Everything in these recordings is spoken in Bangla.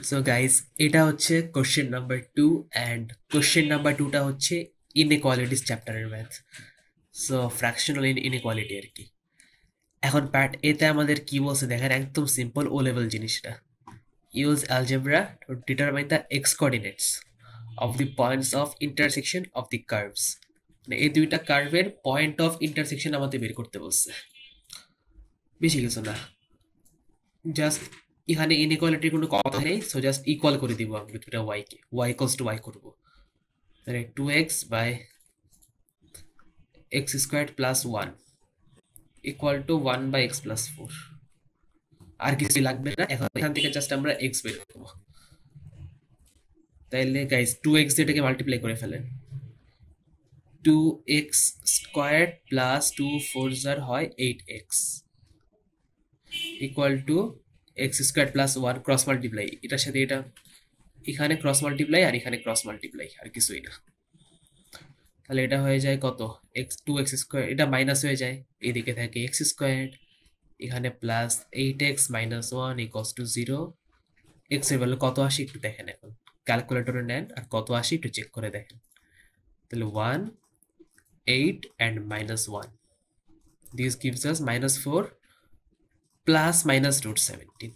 সো গাইস, এটা হচ্ছে question number 2 and question number 2টা হচ্ছে ইনইকুয়ালিটিস চ্যাপ্টারের ম্যাথ। সো ফ্র্যাকশনাল ইনইকুয়ালিটি আর কি। এখন পার্ট এতে আমাদের কি বলছে দেখেন, একদম সিম্পল ও লেভেল জিনিসটা। Use algebra to determine the x coordinates of the points of intersection of the curves. মানে এই দুইটা কার্ভের পয়েন্ট অফ ইন্টারসেকশন আমাদের বের করতে বলছে। বেশি কিছু না, জাস্ট এখানে ইনইকুয়ালিটির কোনো কথা নেই, সো জাস্ট ইকুয়াল করে দিব আমরা দুটা ওয়াই কে, ওয়াই ইকুয়ালস টু ওয়াই করবো। তাহলে 2x by x square plus 1 equal to 1 by x plus 4। আর কিছুই লাগবে না, এখন এখান থেকে জাস্ট আমরা এক্স বের করবো। তাইলে গাইস 2x যেটাকে মাল্টিপ্লাই করে ফেলেন, 2x স্কোয়ার প্লাস 2 4 জার হয় 8x equal to x square plus 1 cross multiply, এটার সাথে এটা এখানে ক্রস মাল্টিপ্লাই আর এখানে ক্রস মাল্টিপ্লাই, আর কিছুই না। তাহলে এটা হয়ে যায় কত, এক্স 2x স্কোয়ার, এটা মাইনাস হয়ে যায়, এদিকে থাকে এক্স স্কোয়ার, এখানে plus 8x minus 1 equals to 0। X এর ভ্যালু কত আসে একটু দেখেন, এখন ক্যালকুলেটরে নেন আর কত আসে একটু চেক করে দেখেন। তাহলে 1 8 and minus 1, this gives us minus 4 plus minus root 17,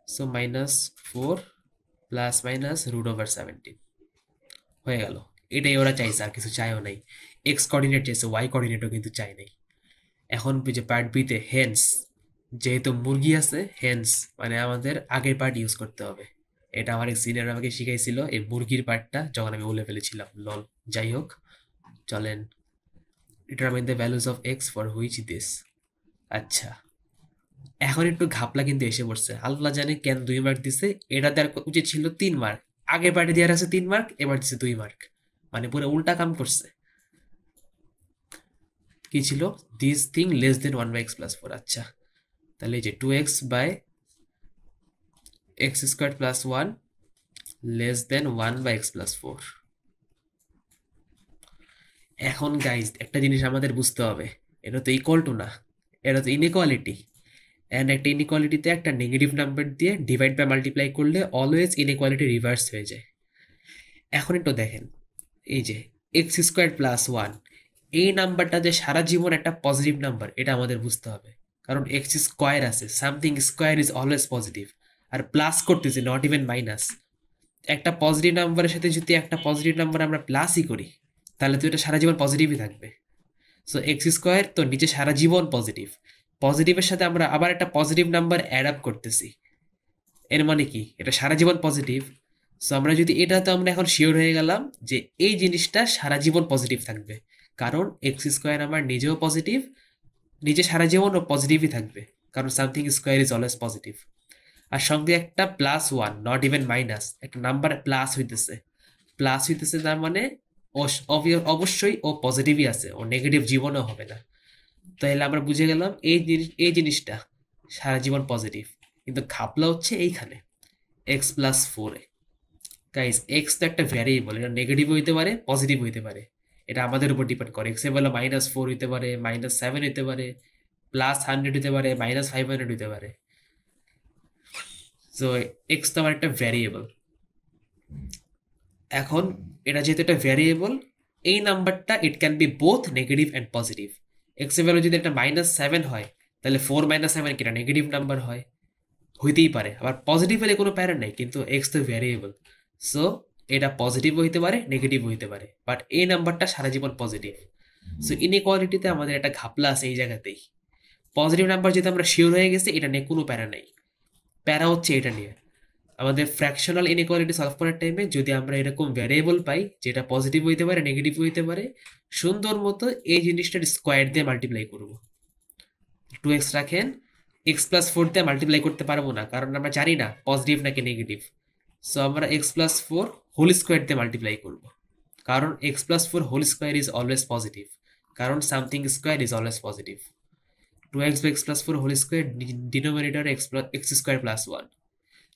so minus 4 plus minus root over 17 হয়ে গেল। এটাই ওরা চাইছে, আর কিছু চাইও নাই। এক্স কোঅর্ডিনেট চাইছে, ওয়াই কোঅর্ডিনেটও কিন্তু চাই নাই। এখন যে পার্ট বিতে হেন্স, যেহেতু মুরগি আছে হেন্স মানে আমাদের আগের পার্ট ইউজ করতে হবে। এটা আমার এক সিনিয়র আমাকে শিখাইছিল, এই মুরগির পার্টটা, যখন আমি ওলে ফেলেছিলাম লল। যাই হোক, চলেন determine the values of x for which this. আচ্ছা, এখন একটু ঘাপলা কিন্তু এসে পড়ছে, আল্লাহ জানে কেন 2 মার্ক দিছে। এটা দেওয়ার উচিত ছিল 3 মার্ক, আগের পার্টে দেওয়ার আছে 3 মার্ক, এবার দিচ্ছে 2 মার্ক, মানে পুরো উল্টা কাম করছে। কি ছিল, this thing less than 1 by x plus 4। আচ্ছা, তাহলে এই যে 2x by x square plus 1 less than 1 by x plus 4। এখন গাইজ একটা জিনিস আমাদের বুঝতে হবে, এটা তো ইকুয়াল টু না, এটা তো ইনইকুয়ালিটি। অ্যান্ড একটা ইনইকুয়ালিটিতে একটা নেগেটিভ নাম্বার দিয়ে ডিভাইড বাই মাল্টিপ্লাই করলে অলওয়েজ ইনইকুয়ালিটি রিভার্স হয়ে যায়। এখন একটু দেখেন, এই যে এক্স স্কোয়ার প্লাস 1, এই নাম্বারটা যে সারা জীবন একটা পজিটিভ নাম্বার, এটা আমাদের বুঝতে হবে। কারণ এক্স স্কোয়ার আছে, something square is always positive, আর প্লাস করতেছি, নট ইভেন মাইনাস। একটা পজিটিভ নাম্বারের সাথে যদি একটা পজিটিভ নাম্বার আমরা প্লাসই করি, তাহলে তো এটা সারা জীবন পজিটিভই থাকবে। সো এক্স স্কোয়ার তো নিচে সারা জীবন পজিটিভ, পজিটিভের সাথে আমরা আবার একটা পজিটিভ নাম্বার অ্যাড আপ করতেছি, এর মানে কি এটা সারা জীবন পজিটিভ। সো আমরা যদি এটা, তো আমরা এখন শিওর হয়ে গেলাম যে এই জিনিসটা সারা জীবন পজিটিভ থাকবে, কারণ এক্স স্কোয়ার আমার নিজেও পজিটিভ, নিজে সারা জীবনও পজিটিভই থাকবে, কারণ something square is always positive. আর সঙ্গে একটা প্লাস 1, নট ইভেন মাইনাস, একটা নাম্বার প্লাস হইতেছে, প্লাস হইতেছে, তার মানে অবশ্যই ও পজিটিভই আছে, ও নেগেটিভ জীবনও হবে না। তাহলে আমরা বুঝে গেলাম এই জিনিসটা সারা জীবন পজিটিভ। কিন্তু ঘাপলা হচ্ছে এইখানে এক্স প্লাস 4-এ। গাইস, এক্স তো একটা ভ্যারিয়েবল, এটা নেগেটিভ হইতে পারে, পজিটিভ হইতে পারে, এটা আমাদের উপর ডিপেন্ড করে। এক্স এর ভ্যালু -4 হইতে পারে, -7 হইতে পারে, +100 হইতে পারে, -500 হইতে পারে। সো এক্স তো আমার একটা ভ্যারিয়েবল। এখন এটা যেহেতু একটা ভ্যারিয়েবল, এই নাম্বারটা ইট can be both negative and positive. X এর ভ্যালু যদি একটা -7 হয়, তাহলে 4 - 7 কি এটা নেগেটিভ নাম্বার হয়? হইতেই পারে। আবার পজিটিভ হলে কোনো প্যারা নাই, কিন্তু এক্স তো ভ্যারিয়েবল, সো এটা পজিটিভ হইতে পারে, নেগেটিভ হইতে পারে, বাট এই নাম্বারটা সারা জীবন পজিটিভ। সো ইনইকুয়ালিটিতে আমাদের একটা ঘাপলা আছে এই জায়গাতেই। পজিটিভ নাম্বার যদি আমরা শিওর হয়ে গেছি, এটা নিয়ে কোনো প্যারা নাই। প্যারা হচ্ছে এটা নিয়ে, আমাদের ফ্র্যাকশনাল ইনইকুয়ালিটি সলভ করার টাইমে যদি আমরা এরকম ভ্যারিয়েবল পাই যেটা পজিটিভ হইতে পারে, নেগেটিভ হইতে পারে, সুন্দর মতো এই জিনিসটার স্কোয়ার দিয়ে মাল্টিপ্লাই করব। 2x রাখেন, এক্স প্লাস 4 দিয়ে মাল্টিপ্লাই করতে পারবো না, কারণ আমরা জানি না পজিটিভ নাকি নেগেটিভ। সো আমরা এক্স প্লাস 4 হোল স্কোয়ার দিয়ে মাল্টিপ্লাই করব, কারণ x plus 4 whole square is always positive, কারণ something square is always positive. 2x by x plus 4 whole square, denominator x square plus 1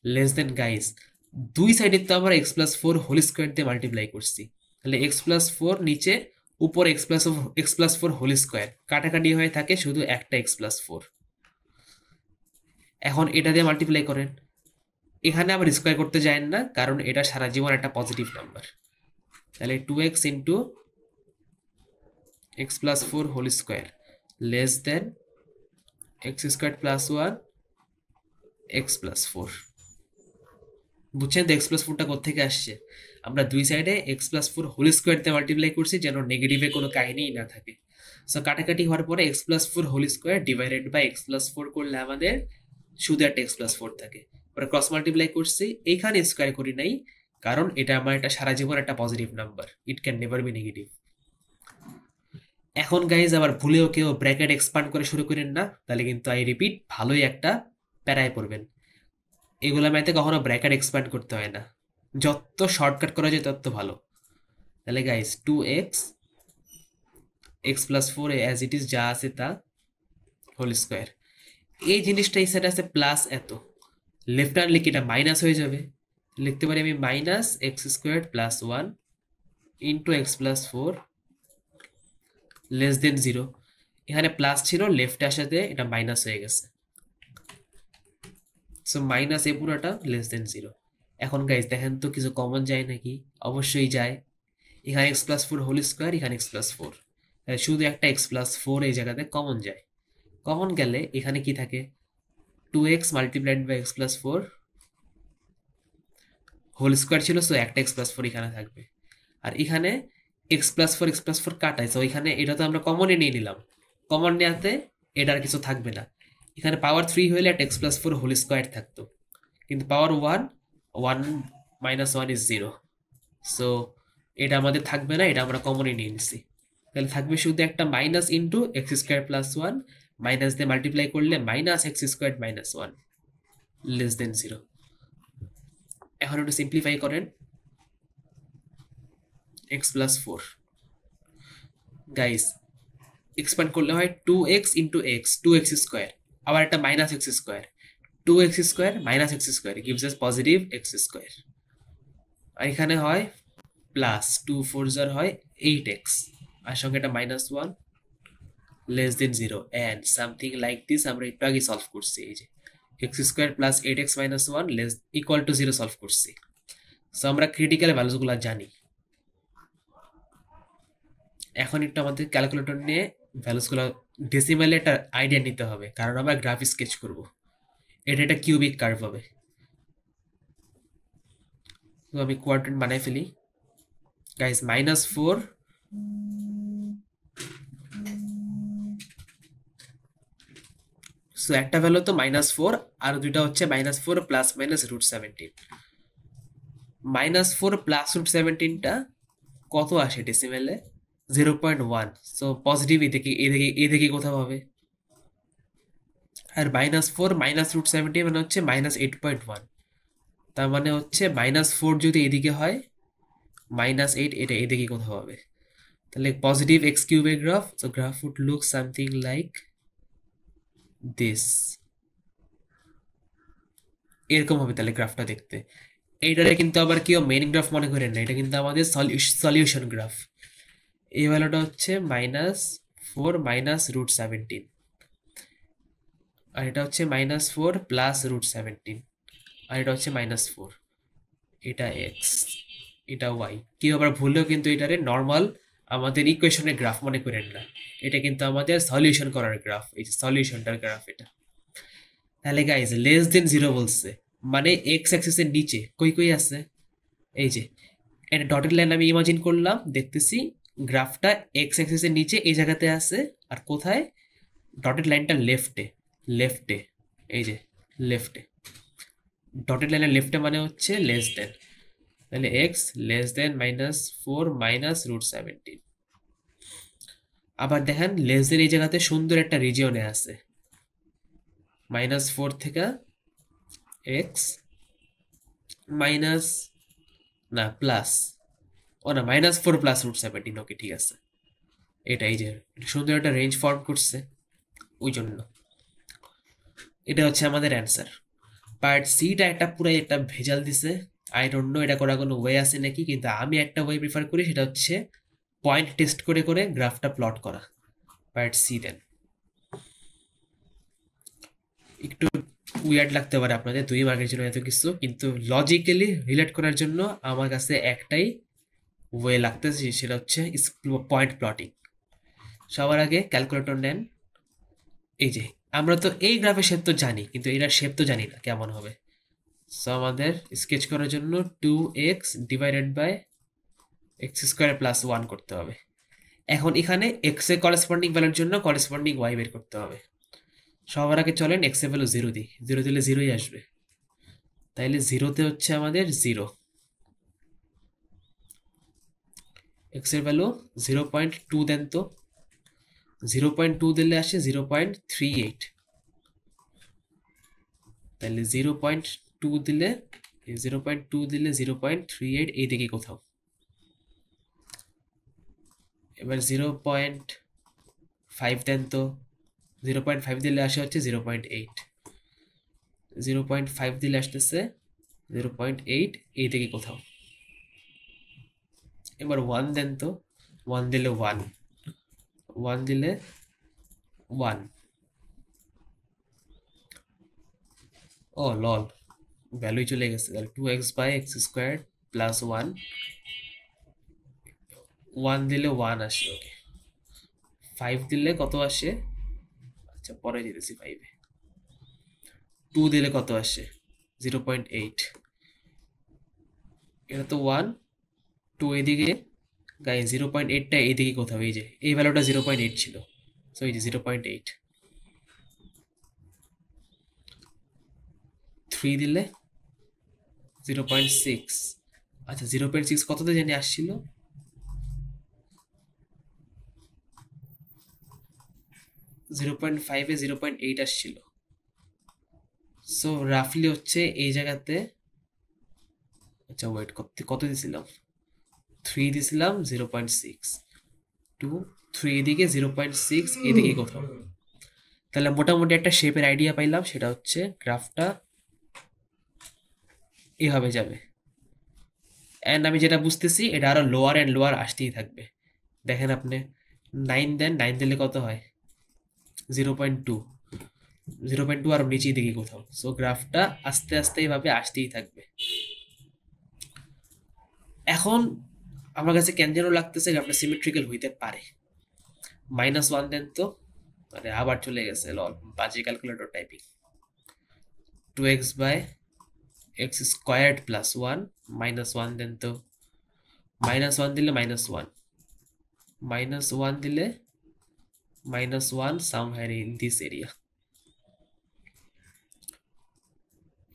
less than. Guys, দুই সাইডে তো আমরা এক্স প্লাস 4 হোল স্কোয়ার দিয়ে মাল্টিপ্লাই করছি, তাহলে এক্স প্লাস 4 নিচে, উপর এক্স প্লাস 4 হোল স্কোয়ার, কাটাকাটি হয়ে থাকে শুধু একটা এক্স প্লাস 4। এখন এটা দিয়ে মাল্টিপ্লাই করেন, এখানে আবার স্কোয়ার করতে যায় না, কারণ এটা সারা জীবন একটা পজিটিভ নাম্বার। তাহলে 2x into x plus four whole square less than x square plus one x plus four. বুঝছেন তো এক্স প্লাস ফোরটা কোথেকে আসছে? আমরা দুই সাইডে x plus four whole square দিয়ে মাল্টিপ্লাই করছি যেন নেগেটিভে কোনো কাহিনীই না থাকে। সো কাটাকাটি হওয়ার পরে x plus four whole square divided by x plus four করলে আমাদের শুধু একটা এক্স প্লাস ফোর থাকে। পরে ক্রস মাল্টিপ্লাই করছি, এইখানে স্কোয়ার করি নাই কারণ এটা আমার একটা সারা জীবন একটা positive number, it can never be negative. এখন গাইজ আবার ভুলেও কেউ ব্র্যাকেট এক্সপান্ড করে শুরু করেন না, তাহলে কিন্তু আই রিপিট ভালোই একটা প্যারায় পড়বেন। এগুলো ম্যাথে কখনো ব্র্যাকেট এক্সপ্যান্ড করতে হয় না, যত শর্টকাট করা যায় তত ভালো। তাহলে guys 2x x plus four as it is যা আছে তা হোল স্কোয়ার। এই জিনিসটা এই সাইডে আছে প্লাস এত, লেফট হ্যান্ড লিখে এটা মাইনাস হয়ে যাবে, লিখতে পারি আমি minus x square plus one into x plus four less than zero. এখানে প্লাস ছিল, লেফটে আসাতে এটা মাইনাস হয়ে গেছে, সো মাইনাস এ পুরোটা লেস দেন জিরো। এখন গাইজ দেখেন তো কিছু কমন যায় নাকি? অবশ্যই যায়। এখানে x plus four whole square, এখানে এক্স প্লাস ফোর, শুধু একটা এক্স প্লাস ফোর এই জায়গাতে কমন যায়। কমন গেলে এখানে কি থাকে? 2x multiplied by x plus four whole square ছিল, সো একটা এক্স প্লাস ফোর এখানে থাকবে। আর এখানে এক্স প্লাস ফোর কাটায়, সো এখানে এটা তো আমরা কমনে নিয়ে নিলাম, কমন নেওয়াতে এটা আর কিছু থাকবে না। এখানে পাওয়ার থ্রি হইলে একটা x plus four whole square থাকতো, কিন্তু power one, one minus one is zero, so এটা আমাদের থাকবে না, এটা আমরা কমনে নিয়ে নিছি। তাহলে থাকবে শুধু একটা minus into x square plus one, minus দিয়ে মাল্টিপ্লাই করলে minus x square minus one less than zero. এখন একটু সিম্পলিফাই করেন, x plus four guys expand করলে হয় 2x into x, 2x square, আবার একটা minus x square, 2x square minus x square gives us positive x square. আর এখানে হয় প্লাস টু ফোর জার হয় 8x, আর সঙ্গে একটা minus one less than zero, and something like this আমরা একটু আগে সলভ করছি। এই যে x square plus 8x minus one less equal to zero solve করছি। সো আমরা ক্রিটিক্যাল ভ্যালুসগুলো জানি। এখন একটু আমাদের ক্যালকুলেটর নিয়ে ভ্যালুসগুলো ডেসিমালে একটা আইডিয়া নিতে হবে, কারণ আমরা গ্রাফ স্কেচ করব। এটা একটা কিউবিক কার্ভ হবে। তো আমি কোয়াড্রেন্ট বানাই ফেলি গাইস, মাইনাস ফোর সো একটা ভ্যালু তো মাইনাস ফোর, আর দুইটা হচ্ছে minus four plus minus root seventeen. Minus four plus root সেভেন্টিনটা কত আসে ডেসিমেলে? 0.1, সো পজিটিভ এদিকে এদিকে এদিকে কোথাও হবে। আর minus four minus root seventeen মানে হচ্ছে মাইনাস 8.1, তার মানে হচ্ছে মাইনাস ফোর যদি এদিকে হয় মাইনাস এইট এটা এদিকে কোথাও হবে। তাহলে পজিটিভ এক্স কিউবের graph, so graph would look something like this, এরকম হবে তাহলে গ্রাফটা দেখতে। এইটারে কিন্তু আবার কেউ মেইন গ্রাফ মনে করেন না, এটা কিন্তু আমাদের সলিউশন গ্রাফ। এই ভ্যালুটা হচ্ছে minus four minus root seventeen, আর এটা হচ্ছে minus four plus root seventeen, আর এটা হচ্ছে মাইনাস ফোর। এটা এক্স, এটা ওয়াই। কেউ আবার ভুললেও কিন্তু এটারে নর্মাল আমাদের ইকুয়েশনের গ্রাফ মনে করেন না, এটা কিন্তু আমাদের সলিউশন করার গ্রাফ, এই যে সলিউশনটার গ্রাফ এটা। তাহলে গাইজ লেস দেন জিরো বলছে, মানে এক্স অ্যাক্সিসের নিচে কই কই আছে? এই যে এটা ডটেড লাইন আমি ইমাজিন করলাম, দেখতেছি গ্রাফটা এক্স অ্যাক্সিসের নিচে এই জায়গাতে আছে, আর কোথায়? ডটেড লাইনটা লেফটে, লেফটে, এই যে লেফটে, ডটেড লাইনের লেফটে মানে হচ্ছে লেস দেন। তাহলে x less than minus four minus root seventeen. আবার দেখেন লেস দেন এই জায়গাতে সুন্দর একটা রিজিয়নে আছে, মাইনাস ফোর থেকে এক্স মাইনাস না প্লাস, ও না minus four plus root seventeen, okay ঠিক আছে। এটাই যে সুন্দর একটা রেঞ্জ ফর্ম করছে, ওই জন্য এটা হচ্ছে আমাদের অ্যান্সার। পার্ট সিটা একটা পুরো একটা ভেজাল দিছে, আই ডোন্ট নো এটা করার কোনো ওয়ে আছে নাকি, কিন্তু আমি একটা ওয়ে প্রিফার করি, সেটা হচ্ছে পয়েন্ট টেস্ট করে করে গ্রাফটা প্লট করা। পার্ট সি দেন একটু উইয়ার্ড লাগতে পারে আপনাদের 2 মার্কের জন্য এত কিছু, কিন্তু লজিক্যালি রিলেট করার জন্য আমার কাছে একটাই ওয়ে লাগতেছে, সেটা হচ্ছে পয়েন্ট প্লটিং। সবার আগে ক্যালকুলেটর নেন। এই যে আমরা তো এই গ্রাফের শেপ তো জানি, কিন্তু এটার শেপ তো জানি না কেমন হবে। সো আমাদের স্কেচ করার জন্য 2x divided by x square plus 1 করতে হবে। এখন এখানে এক্স এর করেসপন্ডিং ভ্যালুর জন্য করেসপন্ডিং ওয়াই বের করতে হবে। সবার আগে চলেন এক্স এর ভ্যালু 0 দিই, 0 দিলে 0ই আসবে, তাইলে 0তে হচ্ছে আমাদের 0। এক্স এর ভ্যালু 0.2 দেন তো, 0.2 দিলে আসে 0.38, তাহলে 0.2 দিলে 0.2 দিলে 0.38 এইদিকে কোথাও। এবার 0.5 দেন তো, 0.5 দিলে আসে হচ্ছে 0.8, 0.5 দিলে আসতেছে 0.8 এইদিকে কোথাও। এবার 1 দেন তো, 1 দিলে 1, 1 দিলে 1। ও লল, ভ্যালুই চলে গেছে, তাহলে 2x by x square plus 1, 1 দিলে 1 আসে, ওকে। 5 দিলে কত আসে, আচ্ছা পরে দিতেছি 5-এ। 2 দিলে কত আসে 0.8, এটা তো 1, 2 এদিকে, গাই 0.8টা এইদিকে কোথাও, এই যে এই ভ্যালুটা 0.8 ছিল, সো এই যে 0.8। 3 দিলে 0.6, আচ্ছা 0.6 কততে জানি আসছিল, 0.5-এ 0.8 আসছিল। সো রাফলি হচ্ছে এই জায়গাতে, আচ্ছা ওয়েট, কত দিছিলাম, 3 দিছিলাম, 0.6, 2, 3 এদিকে 0.6 এদিকে কোথাও। তাহলে মোটামুটি একটা শেপের আইডিয়া পাইলাম, সেটা হচ্ছে গ্রাফটা এভাবে যাবে। অ্যান্ড আমি যেটা বুঝতেছি এটা আরো লোয়ার অ্যান্ড লোয়ার আসতেই থাকবে। দেখেন আপনি 9 দেন, 9 দিলে কত হয় 0.2, 0.2 আরো নিচের দিকে কোথাও। সো গ্রাফটা আস্তে আস্তে এইভাবে আসতেই থাকবে। এখন আমার কাছে কেন যেন লাগতেছে গ্রাফটা সিমেট্রিক্যাল হইতে পারে। -1 দেন তো, মানে আবার চলে গেছে লল, বাজে calculator typing. 2x by x squared plus 1, -1 then তো, -1 দিলে -1, -1 দিলে -1 somewhere in this area,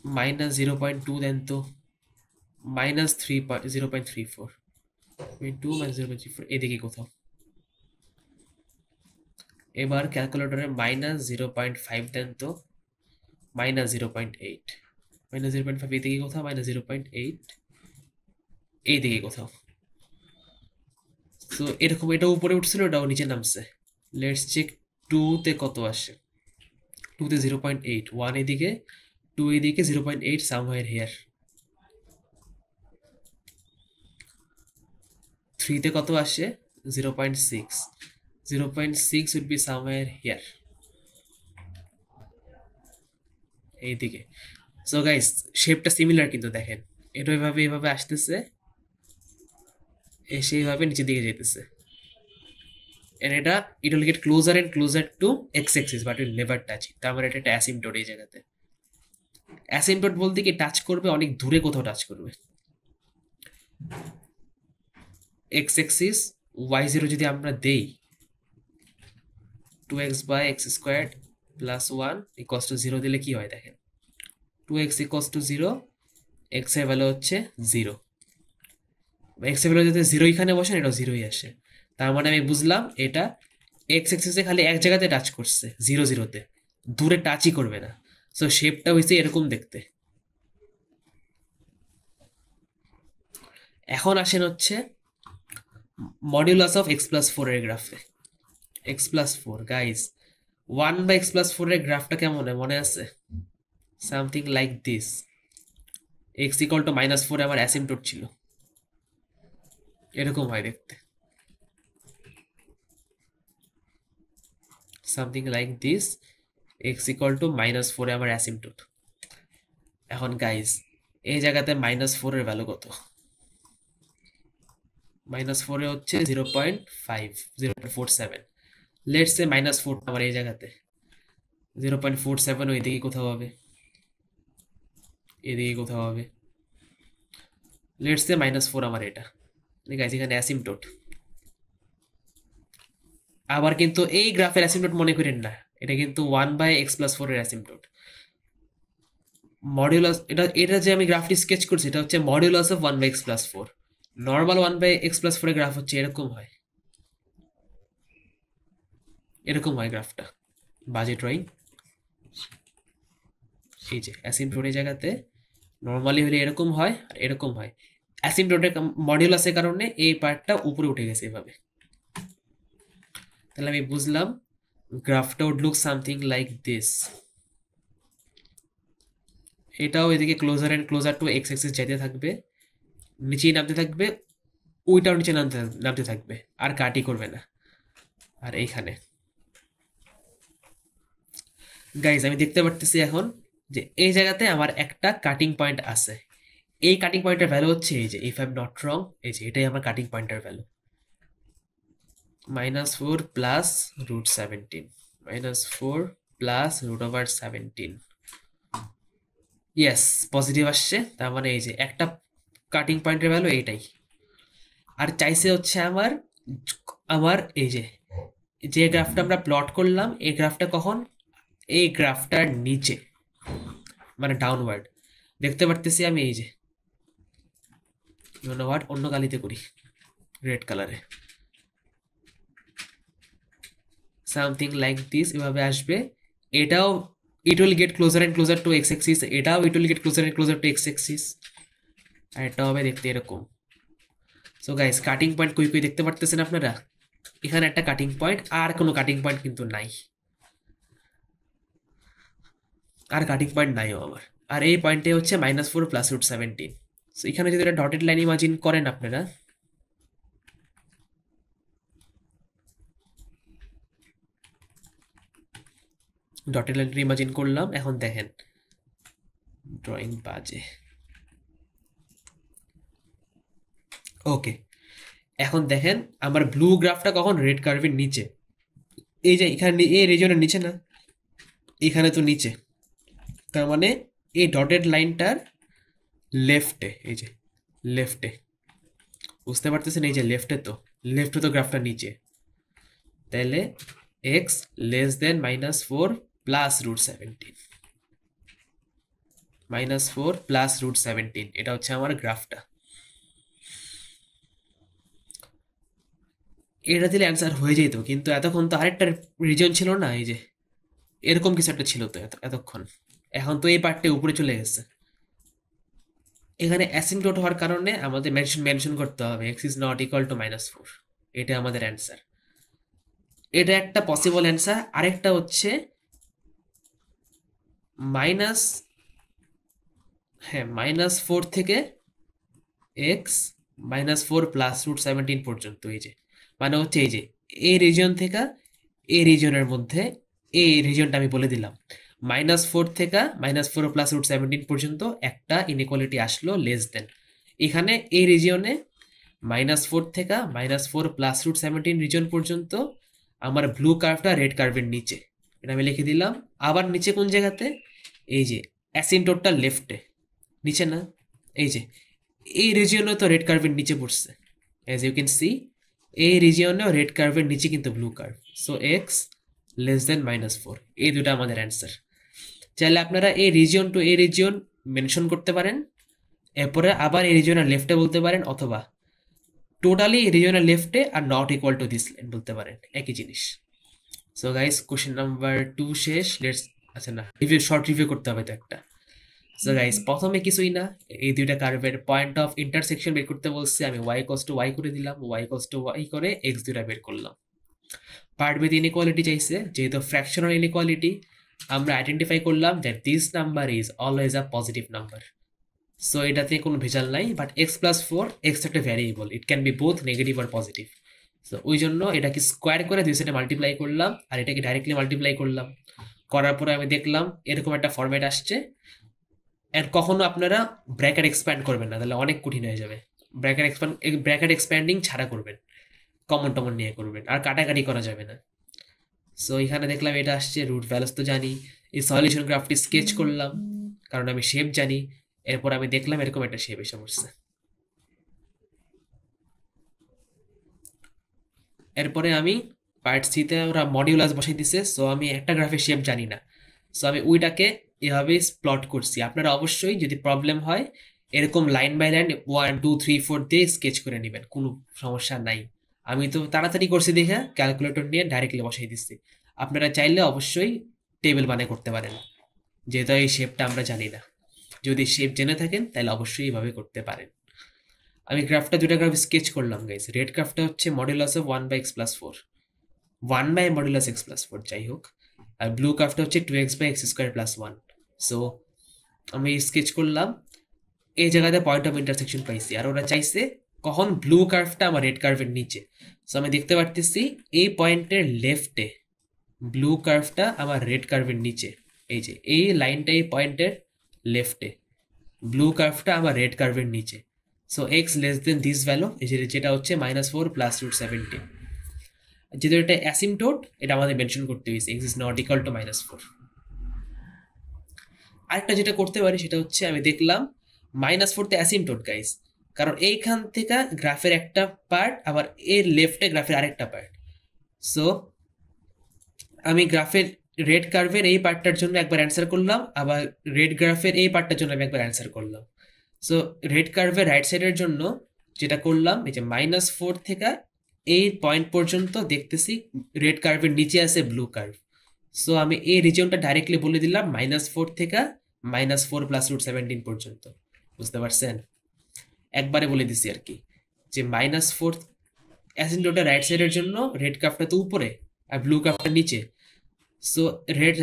-0.2 দেন তো, -0.34, 2 -0.34 এদিকে কোথাও। এবার ক্যালকুলেটরে -0.5 দেন তো, -0.8, -0.5 এদিকে কোথাও, -0.8 এইদিকে কোথাও। তো এরকম, এটা উপরে উঠছিল, এটাও নিচে নামছে। লেটস চেক 2 তে কত আসে, 2 তে 0.8, 1 এদিকে, 2 এদিকে, 0.8 সামহার হিয়ার। 3 তে কত আসে 0.6, 0.6 would be somewhere here, এইদিকে। সো গাইস শেপটা সিমিলার, কিন্তু দেখেন এটা এভাবে এভাবে আসতেছে, এসে এইভাবে নিচের দিকে যেতেছে। and এটা it will get closer and closer to x-axis but will never touch it, তার মানে এটা একটা অ্যাসিম্পটোট। এই জায়গাতে অ্যাসিম্পটোট বলতে কি টাচ করবে, অনেক দূরে কোথাও টাচ করবে। x-axis y0 যদি আমরা দেই 2x by x squared plus 1 equals to 0 দিলে কি হয় দেখেন, 2x ইকুয়ালস টু 0, x এর ভ্যালু হচ্ছে 0, এক্স এর ভ্যালু যদি 0 এখানে বসেন এটাও 0ই আসে। তার মানে আমি বুঝলাম এটা এক্স এক্সিসে খালি এক জায়গাতে টাচ করছে 0-0-তে, দূরে টাচই করবে না। সো শেপটা হয়েছে এরকম দেখতে। এখন আসেন হচ্ছে মডিউলাস অফ x+4 এর গ্রাফে। x+4 গাইস, 1/x+4 এর গ্রাফটা কেমন হয় মনে আছে? Something like this. x equal to -4 আমার অ্যাসিম্পটোট ছিল, এরকম হয় দেখতে, something like this. X equal to -4 আমার অ্যাসিম্পটোট। এখন গাইজ এই জায়গাতে -4 এর ভ্যালু কত? -4 এ হচ্ছে 0.5 0.47। লেটস সে -4 আমার এই জায়গাতে 0.47 ওইদিকে কোথাও হবে, এদিকে কোথাও হবে। লেটস সে -4 আমার এটা, গাইজ এখানে অ্যাসিম্পটোট। আবার কিন্তু এই গ্রাফের অ্যাসিম্পটোট মনে করেন না, এটা কিন্তু 1/x+4 এর অ্যাসিম্পটোট। মডিউলাস, এটা যে আমি গ্রাফটি স্কেচ করছি এটা হচ্ছে modulus of 1/x+4। Normal 1/x+4 এর গ্রাফ হচ্ছে এরকম হয়, এরকম হয় গ্রাফটা। বাজে ড্রয়িং, এই যে অ্যাসিম্পটোটের জায়গাতে নর্মালি হলে এরকম হয় আর এরকম হয়। অ্যাসিম্পটোটের মডিউলাসের কারণে এই পার্টটা উপরে উঠে গেছে এভাবে। তাহলে আমি বুঝলাম গ্রাফটা would look something like this. এটাও এদিকে closer and closer to x axis যেতে থাকবে, নিচেই নামতে থাকবে, ওইটাও নিচে নামতে থাকবে, আর কাটই করবে না। আর এইখানে গাইজ আমি দেখতে পারতেছি এখন যে এই জায়গাতে আমার একটা কাটিং পয়েন্ট আছে। এই কাটিং পয়েন্টের ভ্যালু হচ্ছে এই যে, if I am not wrong, এই যে এটাই আমার কাটিং পয়েন্টের value, -4 plus √17, -4 plus √17। Yes, positive আসছে, তার মানে এই যে একটা কাটিং পয়েন্টের ভ্যালু এইটাই। আর চাইছে হচ্ছে আমার আমার এই যে যে গ্রাফটা আমরা প্লট করলাম, এই গ্রাফটা কখন, এই গ্রাফটার নিচে মানে ডাউনওয়ার্ড দেখতে পারতেছি আমি। এই যে অন্য কালিতে করি, রেড কালারে, সামথিং লাইক দিস, এভাবে আসবে। এটাও it will get closer and closer to x axis, এটাও it will get closer and closer to x axis, আর এটা হবে দেখতে এরকম। সো গাইস কাটিং পয়েন্ট কই কই দেখতে পারতেছেন আপনারা? এখানে একটা কাটিং পয়েন্ট, আর কোনো কাটিং পয়েন্ট কিন্তু নাই, আর কাটিং পয়েন্ট নাইও আমার। আর এই পয়েন্টে হচ্ছে -4 প্লাস √17। সো এখানে যদি একটা ডটেড লাইন ইমাজিন করেন আপনারা, ডটেড লাইন ইমাজিন করলাম। এখন দেখেন ড্রয়িং বাজে, ওকে। এখন দেখেন আমার ব্লু গ্রাফটা কখন রেড কার্ভের নিচে, এই যে এখানে এই রিজনের নিচে না, এখানে তো নিচে, তার মানে এই ডটেড লাইনটার লেফটে, এই যে লেফটে, বুঝতে পারতেছেন? এই যে লেফটে তো গ্রাফটা নিচে। তাহলে এক্স লেস দেন -4 প্লাস √17, -4 প্লাস √17, এটা হচ্ছে আমার গ্রাফটা। এটা দিলে অ্যান্সার হয়ে যেত, কিন্তু এতক্ষণ তো আরেকটা রিজন ছিল না, এই যে এরকম কিছু একটা ছিল তো এতক্ষণ। এখন তো এই পার্টটা উপরে চলে গেছে। এখানে অ্যাসিম্পটোট হওয়ার কারণে আমাদের মেনশন করতে হবে x is not equal to -4, এটা আমাদের অ্যান্সার। এটা একটা পসিবল অ্যান্সার। আরেকটা হচ্ছে মাইনাস, হ্যাঁ -4 থেকে এক্স -4 প্লাস √17 পর্যন্ত, এই যে মানে হচ্ছে এই যে এই রিজিয়ন থেকে এই রিজিয়নের মধ্যে, এই রিজিয়নটা আমি বলে দিলাম, -4 থেকে -4 প্লাস √17 পর্যন্ত একটা ইনইকুয়ালিটি আসলো লেস দেন। এখানে এই রিজিয়নে -4 থেকে -4 প্লাস √17 রিজন পর্যন্ত আমার ব্লু কার্ভটা রেড কার্ভের নিচে, এটা আমি লিখে দিলাম। আবার নিচে কোন জায়গাতে, এই যে অ্যাসিম্পটোটটা লেফটে, নিচে না, এই যে এই রিজিয়নে তো রেড কার্ভের নিচে পড়ছে, অ্যাজ ইউ ক্যান সি এই রিজিয়নেও রেড কার্ভের নিচে কিন্তু blue curve. So x less দেন -4, এই দুটো আমাদের অ্যান্সার। চাইলে আপনারা এই রিজিয়ন টু এই রিজিয়ন মেনশন করতে পারেন, এরপরে আবার এই রিজিয়নের লেফটে বলতে পারেন, অথবা টোটালি রিজিয়নের লেফটে are not equal to this line বলতে পারেন, একই জিনিস। সো গাইস কোশ্চেন নাম্বার 2 শেষ। লেটস, আচ্ছা না, শর্ট রিভিউ করতে হবে তো একটা। সো গাইস প্রথমে কিছুই না, এই দুইটা কার্ভের পয়েন্ট অফ ইন্টারসেকশন বের করতে বলছে, আমি y y করে দিলাম, y y করে x দুইটা বের করলাম। পার্ট বেদ ইনইকুয়ালিটি চাইছে, যেহেতু ফ্র্যাকশনাল ইনইকুয়ালিটি, আমরা আইডেন্টিফাই করলাম that this number is always a positive number. So এটাতে কোনো ভেজাল নাই, বাট x+4, এক্স একটা variable, it can be both negative আর পজিটিভ। সো ওই জন্য এটাকে স্কোয়ার করে দুই সাইডে মাল্টিপ্লাই করলাম, আর এটাকে ডাইরেক্টলি মাল্টিপ্লাই করলাম। করার পরে আমি দেখলাম এরকম একটা ফরম্যাট আসছে। এন্ড কখনো আপনারা ব্র্যাকেট এক্সপ্যান্ড করবেন না, তাহলে অনেক কঠিন হয়ে যাবে। ব্র্যাকেট এক্সপ্যান্ডিং ছাড়া করবেন, কমন টমন নিয়ে করবেন, আর কাটাকাটি করা যাবে না। সো এখানে দেখলাম এটা আসছে, রুট ভ্যালুস তো জানি। এই সলিউশন গ্রাফটি স্কেচ করলাম কারণ আমি শেপ জানি। এরপর আমি দেখলাম এরকম একটা শেপ এসে পড়ছে। এরপরে আমি পার্ট সিতে ওরা মডিউলাস বসাই দিছে, সো আমি একটা গ্রাফের শেপ জানি না, সো আমি ওইটাকে এভাবে প্লট করছি। আপনারা অবশ্যই যদি প্রবলেম হয় এরকম লাইন বাই লাইন 1 2 3 4 দিয়ে স্কেচ করে নেবেন, কোনো সমস্যা নাই। আমি তো তাড়াতাড়ি করছি দেখে ক্যালকুলেটর নিয়ে ডাইরেক্টলি বসাই দিচ্ছি। আপনারা চাইলে অবশ্যই টেবিল বানিয়ে করতে পারেন, যেহেতু এই শেপটা আমরা জানি না। যদি শেপ জেনে থাকেন তাহলে অবশ্যই এইভাবে করতে পারেন। আমি দুটা গ্রাফ স্কেচ করলাম গাইস। রেড গ্রাফটা হচ্ছে মডুলাস অফ 1/x+4, 1/x+4 যাই হোক। আর ব্লু গ্রাফটা হচ্ছে 2x/x²+1। সো আমি স্কেচ করলাম, এই জায়গাতে পয়েন্ট অফ ইন্টারসেকশন পাইছি, আর ওরা চাইছে কখন ব্লু কার্ভটা আমার রেড কার্ভের নিচে। সো আমি দেখতে পারতেছি এই পয়েন্টের লেফটে ব্লু কার্ভটা আমার রেড কার্ভের নিচে। এই যে এই লাইনটা এই পয়েন্টের লেফটে, ব্লু কার্ভটা আমার রেড কার্ভের নিচে। So x less then this value, যেটা হচ্ছে -4 + √17। যেহেতু এটা অ্যাসিমটোট, এটা আমাদের মেনশন করতে হয়েছে, x is not equal to -4। আরেকটা যেটা করতে পারি সেটা হচ্ছে আমি দেখলাম -4 তে অ্যাসিমটোট গাইস, কারণ এইখান থেকে গ্রাফের একটা পার্ট আবার এর লেফটে গ্রাফের আরেকটা পার্ট। সো আমি গ্রাফের রেড কার্ভের এই পার্টটার জন্য একবার অ্যান্সার করলাম, আবার রেড গ্রাফের এই পার্টটার জন্য আমি একবার অ্যান্সার করলাম। সো রেড কার্ভের রাইট সাইডের জন্য যেটা করলাম, এই যে -4 থেকে এই পয়েন্ট পর্যন্ত দেখতেছি রেড কার্ভের নিচে আছে ব্লু কার্ভ। সো আমি এই রিজিয়নটা ডাইরেক্টলি বলে দিলাম -4 থেকে -4 + √17 পর্যন্ত। বুঝতে পারছেন? একবারে বলে দিছি আর কি, যে -4 অ্যাসিম্পটোটের রাইট সাইডের জন্য রেড কার্ভটা তো উপরে আর ব্লু কার্ভটা নিচে। সো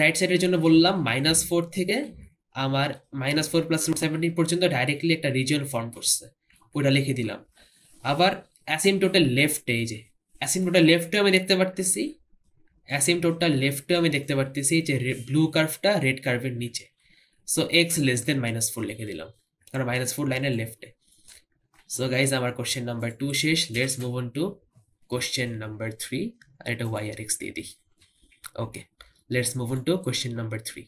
রাইট সাইডের জন্য বললাম -4 থেকে আমার -4 + √17 পর্যন্ত ডাইরেক্টলি একটা রিজিয়ন ফর্ম করছে, ওটা লিখে দিলাম। আবার অ্যাসিম্পটোটাল লেফটে, এই যে অ্যাসিম্পটোটাল লেফটে আমি দেখতে পারতেছি যে ব্লু কার্ভটা রেড কার্ভের নিচে। সো এক্স লেস দেন -4 লিখে দিলাম, কারণ -4 লাইনের লেফটে। সো গাইজ আমার কোশ্চেন নাম্বার 2 শেষ। Let's move on to question number 3, আর এটা y আর x দিয়ে দিই। Okay, let's move on to question number 3।